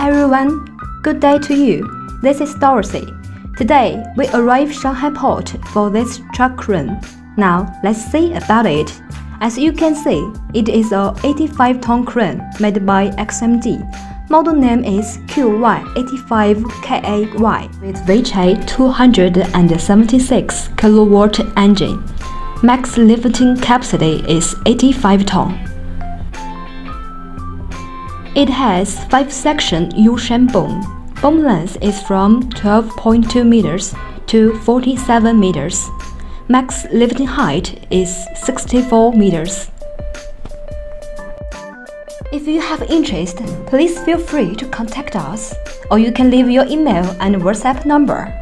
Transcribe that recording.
everyone, good day to you. This is Dorothy. Today, we arrived Shanghai port for this truck run. Now, let's see about it. As you can see, it is a 85-ton crane made by XCMG. Model name is QY85KAY with Wechat 276 kW engine. Max lifting capacity is 85 tons. It has 5-section U-shan boom. Boom length is from 12.2 meters to 47 meters. Max lifting height is 64 meters. If you have interest, please feel free to contact us, or you can leave your email and WhatsApp number.